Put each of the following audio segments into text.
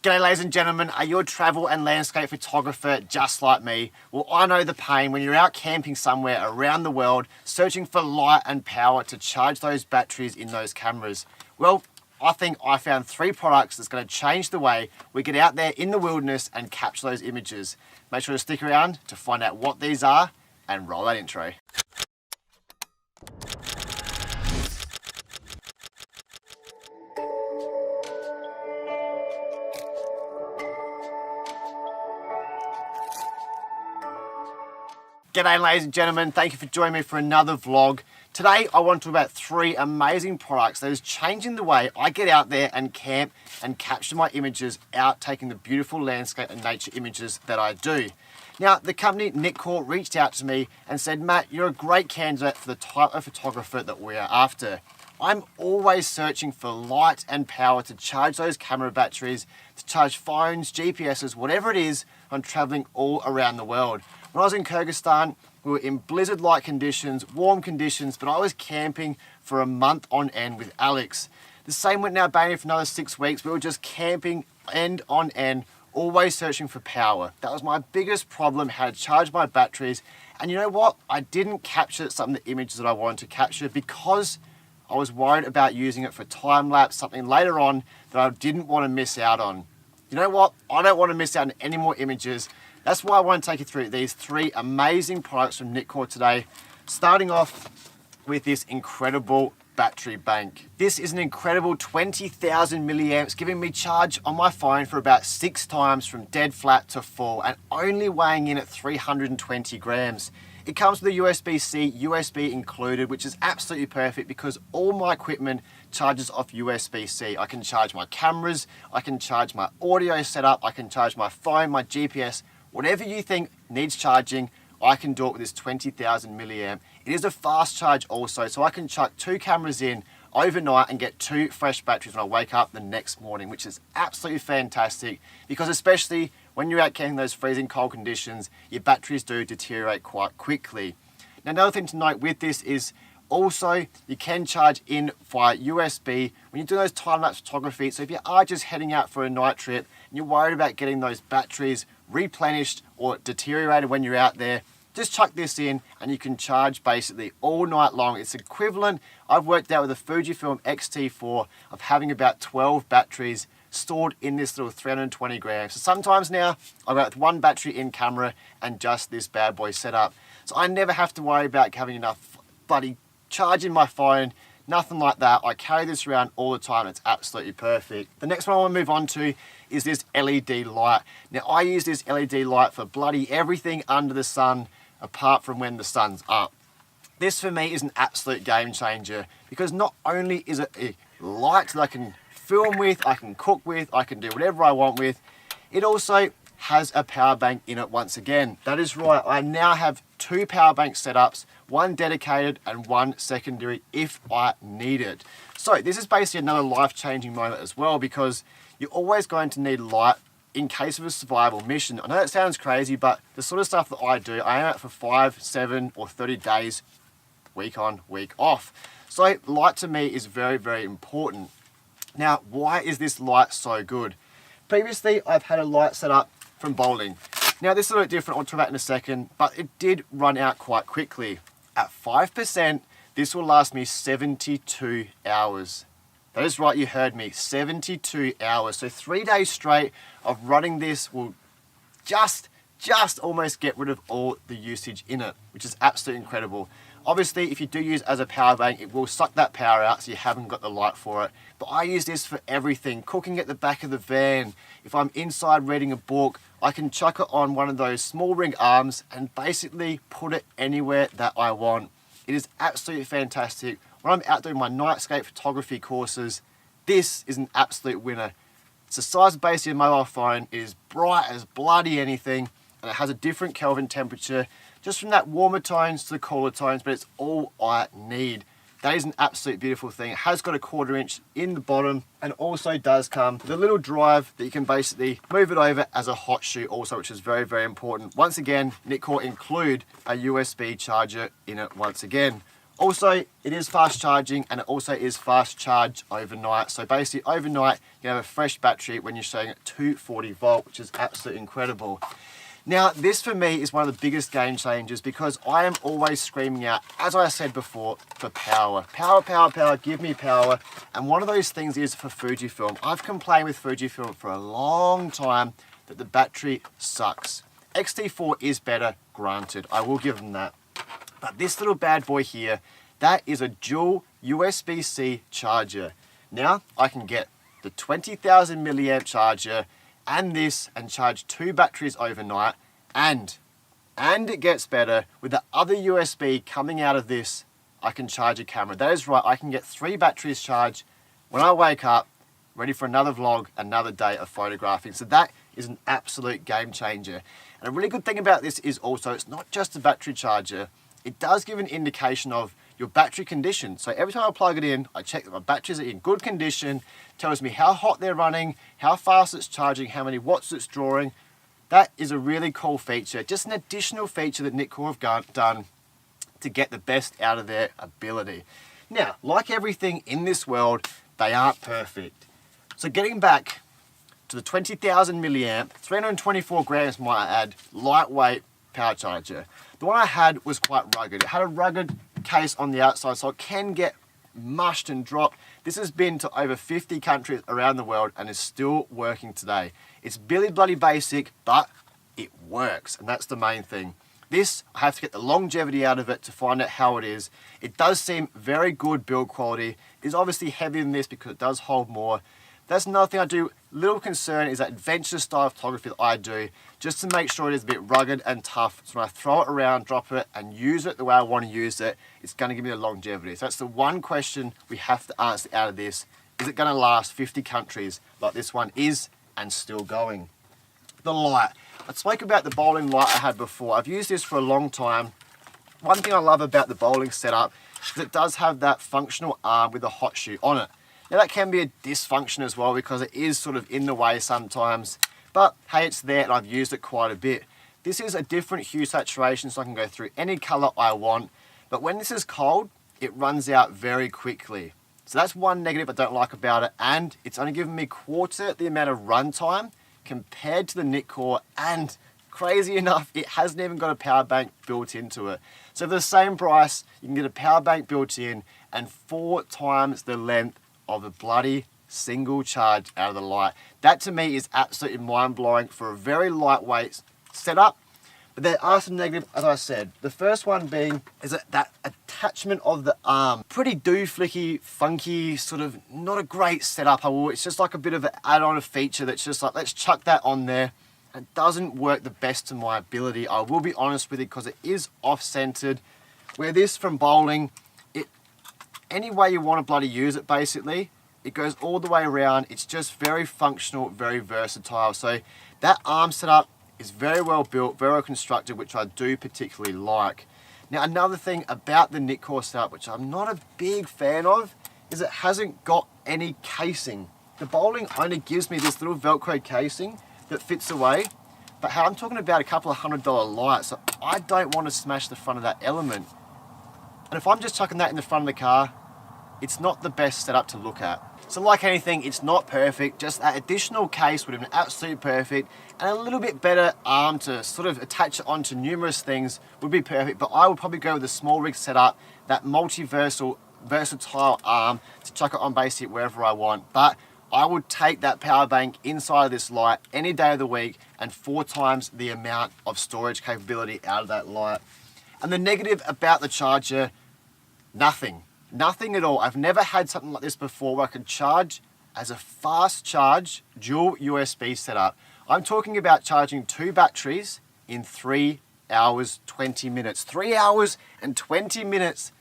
G'day ladies and gentlemen, are you a travel and landscape photographer just like me? Well, I know the pain when you're out camping somewhere around the world, searching for light and power to charge those batteries in those cameras. Well, I think I found 3 products that's going to change the way we get out there in the wilderness and capture those images. Make sure to stick around to find out what these are and roll that intro. G'day ladies and gentlemen, thank you for joining me for another vlog. Today I want to talk about 3 amazing products that is changing the way I get out there and camp and capture my images out taking the beautiful landscape and nature images that I do. Now the company Nitecore reached out to me and said, Matt, you're a great candidate for the type of photographer that we are after. I'm always searching for light and power to charge those camera batteries, to charge phones, GPSs, whatever it is. I'm traveling all around the world. When I was in Kyrgyzstan, we were in blizzard-like conditions, warm conditions, but I was camping for a month on end with Alex. The same went in Albania for another 6 weeks. We were just camping end on end, always searching for power. That was my biggest problem, how to charge my batteries. And you know what? I didn't capture some of the images that I wanted to capture because I was worried about using it for time-lapse, something later on that I didn't want to miss out on. You know what? I don't want to miss out on any more images. That's why I want to take you through these 3 amazing products from Nitecore today. Starting off with this incredible battery bank. This is an incredible 20,000 milliamps, giving me charge on my phone for about 6 times from dead flat to full and only weighing in at 320 grams. It comes with a USB-C, USB included, which is absolutely perfect because all my equipment charges off USB-C. I can charge my cameras, I can charge my audio setup, I can charge my phone, my GPS, whatever you think needs charging, I can do it with this 20,000 milliamp. It is a fast charge also, so I can chuck 2 cameras in overnight and get 2 fresh batteries when I wake up the next morning, which is absolutely fantastic because especially when you're out camping in those freezing cold conditions, your batteries do deteriorate quite quickly. Now another thing to note with this is also you can charge in via USB when you do those time-lapse photography. So if you are just heading out for a night trip and you're worried about getting those batteries replenished or deteriorated when you're out there, just chuck this in and you can charge basically all night long. It's equivalent, I've worked out with a Fujifilm X-T4 of having about 12 batteries stored in this little 320 grams. So sometimes now I've got 1 battery in camera and just this bad boy setup. So I never have to worry about having enough bloody charge in my phone, nothing like that. I carry this around all the time. It's absolutely perfect. The next one I want to move on to is this LED light. Now I use this LED light for bloody everything under the sun apart from when the sun's up. This for me is an absolute game changer because not only is it a light that I can film with, I can cook with, I can do whatever I want with, it also has a power bank in it once again. That is right, I now have 2 power bank setups, 1 dedicated and 1 secondary if I need it. So this is basically another life-changing moment as well because you're always going to need light in case of a survival mission. I know that sounds crazy, but the sort of stuff that I do, I am out for 5, 7 or 30 days, week on, week off. So light to me is very, very important. Now, why is this light so good? Previously, I've had a light set up from bowling. Now this is a little bit different, I'll talk about in a second, but it did run out quite quickly. At 5%, this will last me 72 hours. That is right, you heard me, 72 hours. So 3 days straight of running this will just almost get rid of all the usage in it, which is absolutely incredible. Obviously, if you do use it as a power bank, it will suck that power out so you haven't got the light for it. But I use this for everything. Cooking at the back of the van. If I'm inside reading a book, I can chuck it on one of those small ring arms and basically put it anywhere that I want. It is absolutely fantastic. When I'm out doing my nightscape photography courses, this is an absolute winner. It's the size of basically a mobile phone. It is bright as bloody anything and it has a different Kelvin temperature just from that warmer tones to the cooler tones, but it's all I need. That is an absolute beautiful thing. It has got a 1/4 inch in the bottom and also does come with a little drive that you can basically move it over as a hot shoe also, which is very, very important. Once again, Nitecore include a USB charger in it once again. Also, it is fast charging, and it also is fast charge overnight. So basically overnight, you have a fresh battery when you're showing at 240 volt, which is absolutely incredible. Now, this for me is one of the biggest game changers because I am always screaming out, as I said before, for power. Power, power, power, give me power. And one of those things is for Fujifilm. I've complained with Fujifilm for a long time that the battery sucks. X-T4 is better, granted. I will give them that. But this little bad boy here, that is a dual USB-C charger. Now, I can get the 20,000 milliamp charger and this and charge 2 batteries overnight, and it gets better with the other USB coming out of this. I can charge a camera. That is right, I can get 3 batteries charged when I wake up, ready for another vlog, another day of photographing. So that is an absolute game changer. And a really good thing about this is also it's not just a battery charger, it does give an indication of your battery condition. So every time I plug it in, I check that my batteries are in good condition, tells me how hot they're running, how fast it's charging, how many watts it's drawing. That is a really cool feature, just an additional feature that Nitecore have done to get the best out of their ability. Now, like everything in this world, they aren't perfect. So getting back to the 20,000 milliamp, 324 grams might I add, lightweight power charger. The one I had was quite rugged. It had a rugged case on the outside, so it can get mushed and dropped. This has been to over 50 countries around the world and is still working today. It's really bloody basic, but it works, and that's the main thing. This, I have to get the longevity out of it to find out how it is. It does seem very good build quality. It is obviously heavier than this because it does hold more. That's another thing I do. Little concern is that adventure style photography that I do, just to make sure it is a bit rugged and tough. So when I throw it around, drop it, and use it the way I want to use it, it's going to give me the longevity. So that's the one question we have to answer out of this. Is it going to last 50 countries like this one is and still going? The light. I spoke about the bowling light I had before. I've used this for a long time. One thing I love about the bowling setup is it does have that functional arm with a hot shoe on it. Now that can be a dysfunction as well because it is sort of in the way sometimes, but hey, it's there and I've used it quite a bit. This is a different hue saturation, so I can go through any color I want, but when this is cold, it runs out very quickly. So that's one negative I don't like about it, and it's only given me quarter the amount of runtime compared to the Nitecore, and crazy enough, it hasn't even got a power bank built into it. So for the same price, you can get a power bank built in and 4 times the length of a bloody single charge out of the light. That to me is absolutely mind-blowing for a very lightweight setup. But there are some negatives, as I said. The first one being is that attachment of the arm. Pretty dooflicky, funky, sort of not a great setup. It's just like a bit of an add-on feature that's just like, let's chuck that on there. It doesn't work the best to my ability. I will be honest with it because it is off-centered. Where this from bowling, any way you want to bloody use it basically, it goes all the way around. It's just very functional, very versatile. So that arm setup is very well built, very well constructed, which I do particularly like. Now another thing about the Nitecore setup, which I'm not a big fan of, is it hasn't got any casing. The bowling only gives me this little Velcro casing that fits away, but how I'm talking about a couple of $100 lights, so I don't want to smash the front of that element. And if I'm just chucking that in the front of the car, it's not the best setup to look at. So like anything, it's not perfect. Just that additional case would have been absolutely perfect, and a little bit better arm to sort of attach it onto numerous things would be perfect. But I would probably go with a small rig setup, that versatile arm to chuck it on basically wherever I want. But I would take that power bank inside of this light any day of the week and 4 times the amount of storage capability out of that light. And the negative about the charger, nothing. Nothing at all. I've never had something like this before where I can charge as a fast charge dual USB setup. I'm talking about charging 2 batteries in 3 hours, 20 minutes. 3 hours and 20 minutes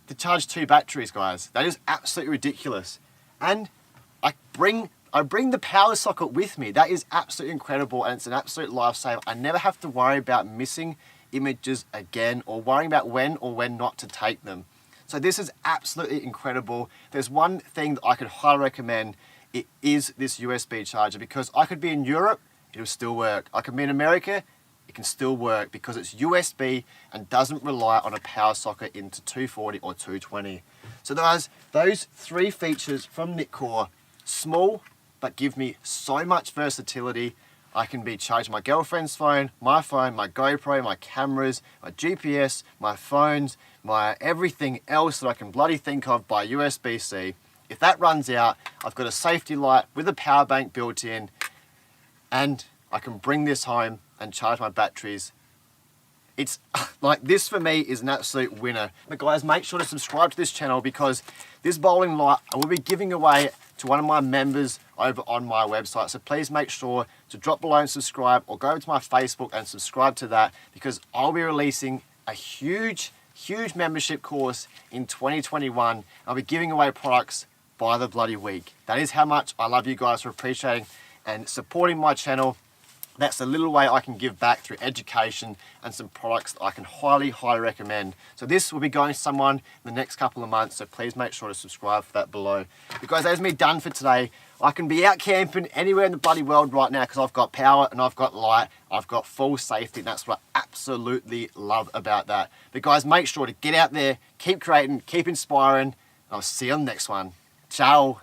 to charge 2 batteries, guys. That is absolutely ridiculous. And I bring the power socket with me. That is absolutely incredible, and it's an absolute lifesaver. I never have to worry about missing images again or worrying about when or when not to take them. So this is absolutely incredible. There's one thing that I could highly recommend. It is this USB charger, because I could be in Europe, it will still work. I could be in America, it can still work because it's USB and doesn't rely on a power socket into 240 or 220. So those three features from Nitecore, small but give me so much versatility. I can be charging my girlfriend's phone, my GoPro, my cameras, my GPS, my phones, my everything else that I can bloody think of by USB-C. If that runs out, I've got a safety light with a power bank built in, and I can bring this home and charge my batteries. It's like, this for me is an absolute winner. But guys, make sure to subscribe to this channel because this bowling light I will be giving away to one of my members over on my website. So please make sure to drop below and subscribe, or go over to my Facebook and subscribe to that, because I'll be releasing a huge membership course in 2021. I'll be giving away products by the bloody week. That is how much I love you guys for appreciating and supporting my channel. That's a little way I can give back through education and some products that I can highly recommend. So this will be going to someone in the next couple of months, so please make sure to subscribe for that below. But guys, that's me done for today. I can be out camping anywhere in the bloody world right now because I've got power and I've got light, I've got full safety, and that's what I absolutely love about that. But guys, make sure to get out there, keep creating, keep inspiring, and I'll see you on the next one. Ciao.